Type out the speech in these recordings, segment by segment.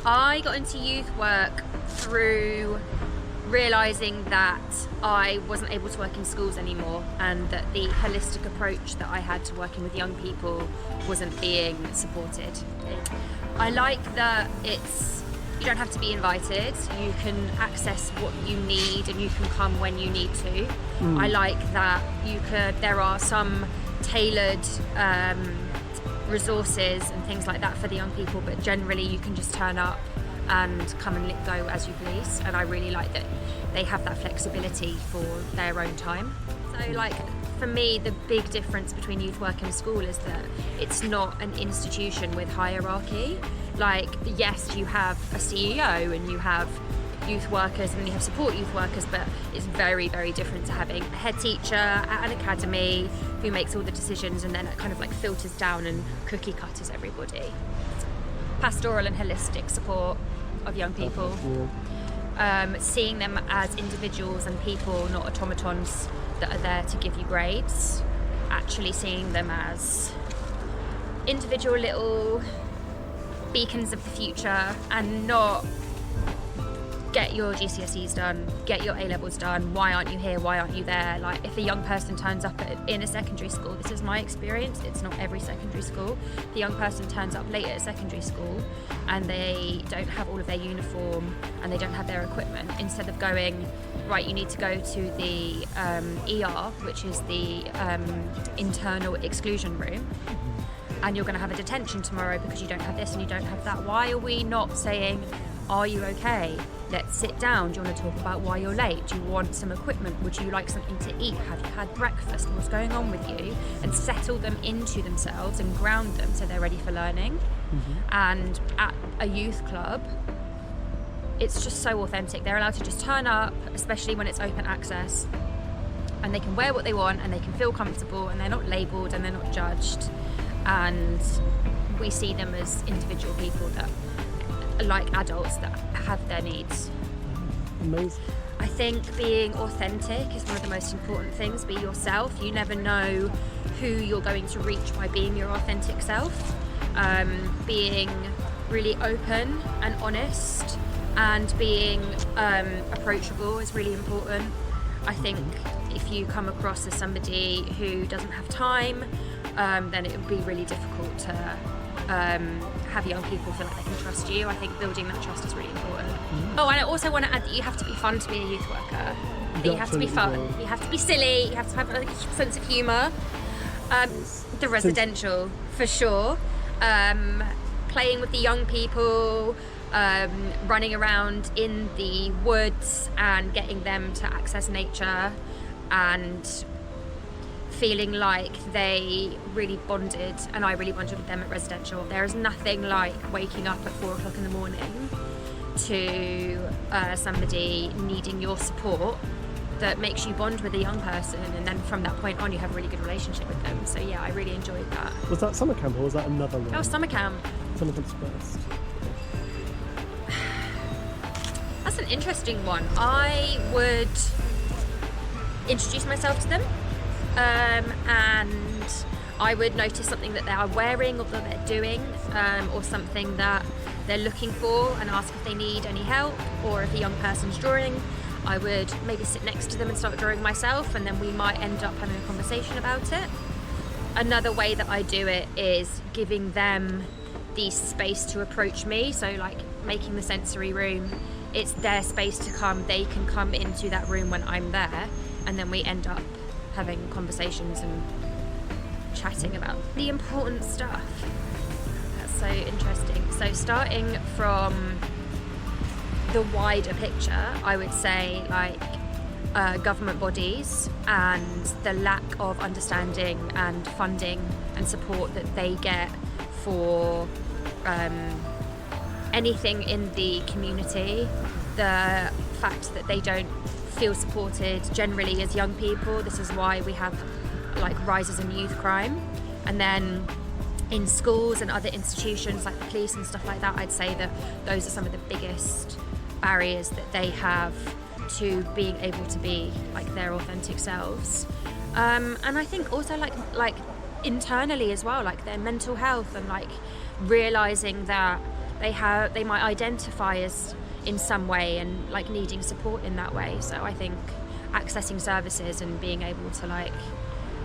I got into youth work through realising that I wasn't able to work in schools anymore, and that the holistic approach that I had to working with young people wasn't being supported. I like that you don't have to be invited, you can access what you need and you can come when you need to. I like that there are some tailored resources and things like that for the young people, but generally you can just turn up and come and go as you please, and I really like that they have that flexibility for their own time. So like for me, the big difference between youth work and school is that it's not an institution with hierarchy. Like, yes, you have a CEO and you have youth workers and you have support youth workers, but it's very, very different to having a head teacher at an academy who makes all the decisions and then it kind of like filters down and cookie cutters everybody. Pastoral and holistic support of young people. Seeing them as individuals and people, not automatons that are there to give you grades. Actually seeing them as individual little beacons of the future, and not get your GCSEs done, get your A-levels done, why aren't you here, why aren't you there? Like, if a young person turns up in a secondary school, this is my experience, it's not every secondary school, if a young person turns up late at secondary school and they don't have all of their uniform and they don't have their equipment, instead of going, right, you need to go to the ER, which is the internal exclusion room, and you're going to have a detention tomorrow because you don't have this and you don't have that. Why are we not saying, are you okay? Let's sit down. Do you want to talk about why you're late? Do you want some equipment? Would you like something to eat? Have you had breakfast? What's going on with you? And settle them into themselves and ground them so they're ready for learning. And at a youth club, it's just so authentic. They're allowed to just turn up, especially when it's open access, and they can wear what they want and they can feel comfortable and they're not labelled and they're not judged. And we see them as individual people that are like adults that have their needs. Amazing. I think being authentic is one of the most important things. Be yourself. You never know who you're going to reach by being your authentic self. Being really open and honest and being approachable is really important. I think if you come across as somebody who doesn't have time, then it would be really difficult to have young people feel like they can trust you. I think building that trust is really important. Oh, and I also want to add that you have to be fun to be a youth worker. That you have to be fun, you have to be silly, you have to have a sense of humour. The residential, for sure. Playing with the young people, running around in the woods and getting them to access nature and feeling like they really bonded, and I really bonded with them at residential. There is nothing like waking up at 4 o'clock in the morning to somebody needing your support that makes you bond with a young person, and then from that point on you have a really good relationship with them. So yeah, I really enjoyed that. Was that summer camp or was that another one? Oh, summer camp. Summer camp's first. That's an interesting one. I would introduce myself to them, and I would notice something that they are wearing or that they're doing, or something that they're looking for, and ask if they need any help, or if a young person's drawing, I would maybe sit next to them and start drawing myself, and then we might end up having a conversation about it. Another way that I do it is giving them the space to approach me, so like making the sensory room, it's their space to come, they can come into that room when I'm there, and then we end up having conversations and chatting about the important stuff. That's so interesting. So starting from the wider picture, I would say like government bodies and the lack of understanding and funding and support that they get for anything in the community, the fact that they don't feel supported generally as young people. This is why we have like rises in youth crime. And then in schools and other institutions like the police and stuff like that, I'd say that those are some of the biggest barriers that they have to being able to be like their authentic selves. And I think also like internally as well, like their mental health, and like realizing that they might identify as in some way and like needing support in that way. So I think accessing services and being able to like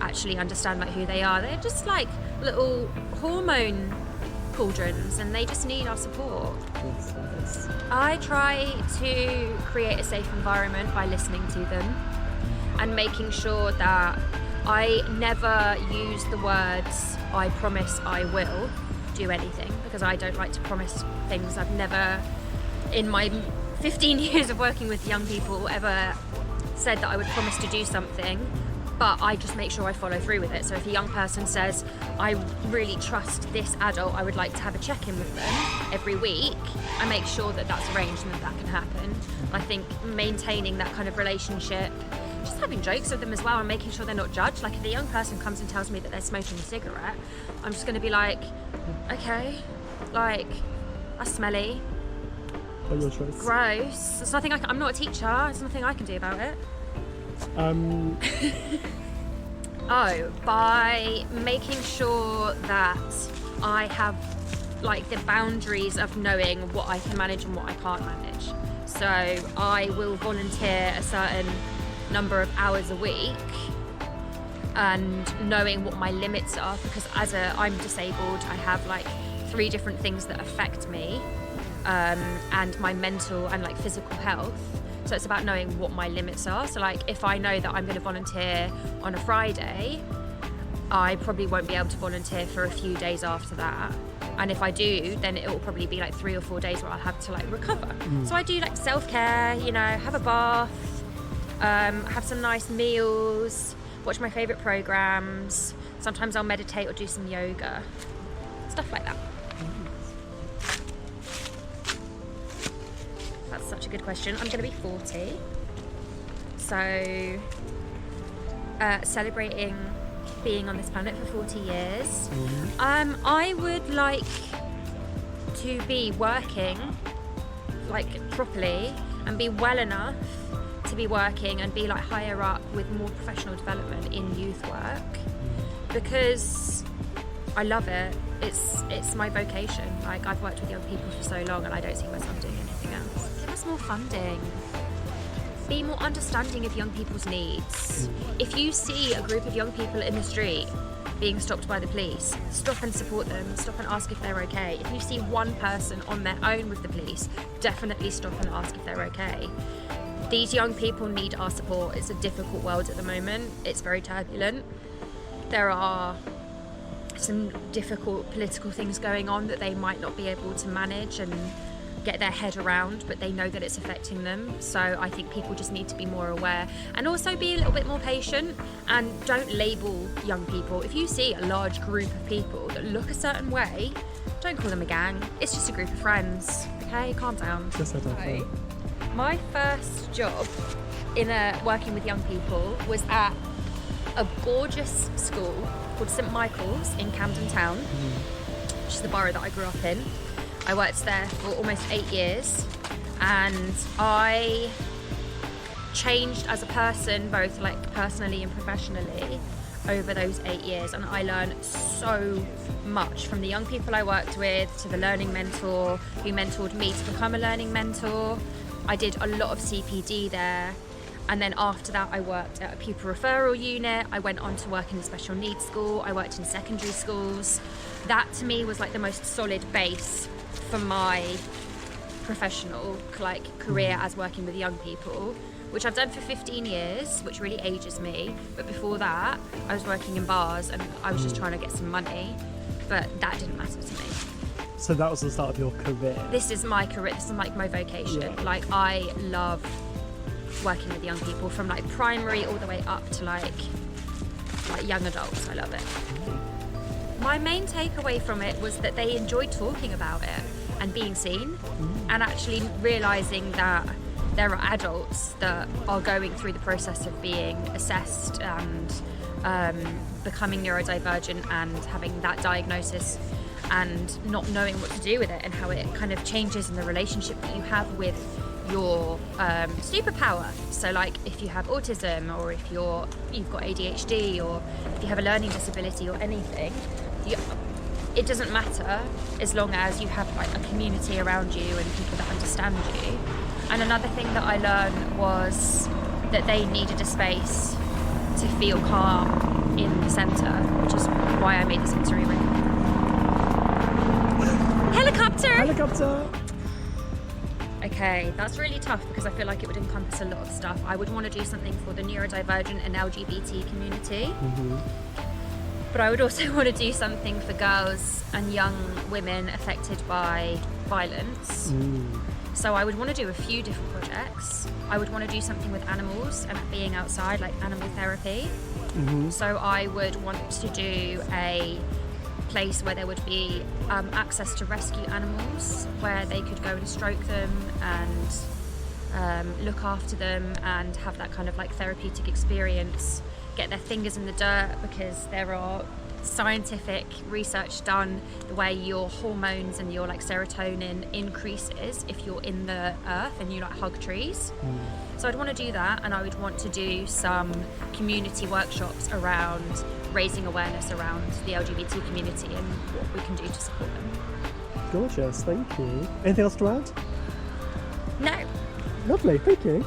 actually understand like who they are, they're just like little hormone cauldrons and they just need our support. Yes. I try to create a safe environment by listening to them and making sure that I never use the words "I promise I will do anything," because I don't like to promise things. I've never, in my 15 years of working with young people, ever said that I would promise to do something, but I just make sure I follow through with it. So if a young person says, I really trust this adult, I would like to have a check-in with them every week, I make sure that that's arranged and that can happen. I think maintaining that kind of relationship, just having jokes with them as well and making sure they're not judged. Like if a young person comes and tells me that they're smoking a cigarette, I'm just going to be like, okay, like, that's smelly. By your choice. Gross. There's nothing I'm not a teacher. There's nothing I can do about it. By making sure that I have like the boundaries of knowing what I can manage and what I can't manage. So I will volunteer a certain number of hours a week and knowing what my limits are, because I'm disabled, I have like 3 different things that affect me, and my mental and like physical health. So it's about knowing what my limits are. So like if I know that I'm going to volunteer on a Friday, I probably won't be able to volunteer for a few days after that. And if I do, then it will probably be like 3 or 4 days where I'll have to like recover. So I do like self-care, you know, have a bath, have some nice meals, watch my favourite programmes. Sometimes I'll meditate or do some yoga, stuff like that. That's such a good question. I'm going to be 40. So, celebrating being on this planet for 40 years. I would like to be working like properly and be well enough to be working and be like higher up with more professional development in youth work, because I love it. It's my vocation. Like I've worked with young people for so long and I don't see myself doing anything else. Give us more funding. Be more understanding of young people's needs. If you see a group of young people in the street being stopped by the police, stop and support them, stop and ask if they're okay. If you see one person on their own with the police, definitely stop and ask if they're okay. These young people need our support. It's a difficult world at the moment. It's very turbulent. There are some difficult political things going on that they might not be able to manage and get their head around, but they know that it's affecting them. So I think people just need to be more aware and also be a little bit more patient and don't label young people. If you see a large group of people that look a certain way, don't call them a gang. It's just a group of friends. Okay, calm down. Yes, I don't know. My first job in working with young people was at a gorgeous school called St Michael's in Camden Town, which is the borough that I grew up in. I worked there for almost 8 years and I changed as a person, both like personally and professionally, over those 8 years, and I learned so much from the young people I worked with to the learning mentor who mentored me to become a learning mentor. I did a lot of CPD there, and then after that I worked at a pupil referral unit. I went on to work in a special needs school. I worked in secondary schools. That to me was like the most solid base for my professional career as working with young people, which I've done for 15 years, which really ages me. But before that, I was working in bars and I was just trying to get some money, but that didn't matter to me. So that was the start of your career? This is my career, this is like my vocation. Yeah. Like I love working with young people from like primary all the way up to like young adults. I love it. My main takeaway from it was that they enjoyed talking about it and being seen, and actually realising that there are adults that are going through the process of being assessed and becoming neurodivergent and having that diagnosis and not knowing what to do with it, and how it kind of changes in the relationship that you have with your superpower. So like if you have autism, or if you've got ADHD, or if you have a learning disability or anything, it doesn't matter as long as you have like a community around you and people that understand you. And another thing that I learned was that they needed a space to feel calm in the centre, which is why I made the sensory ring. Helicopter! Helicopter! Okay, that's really tough because I feel like it would encompass a lot of stuff. I would want to do something for the neurodivergent and LGBT community. But I would also want to do something for girls and young women affected by violence. So I would want to do a few different projects. I would want to do something with animals and being outside, like animal therapy. So I would want to do a place where there would be access to rescue animals, where they could go and stroke them and look after them and have that kind of like therapeutic experience, get their fingers in the dirt, because there are scientific research done the way your hormones and your like serotonin increases if you're in the earth and you like hug trees. So I'd want to do that, and I would want to do some community workshops around raising awareness around the LGBT community and what we can do to support them. Gorgeous, thank you. Anything else to add? No. Lovely, thank you.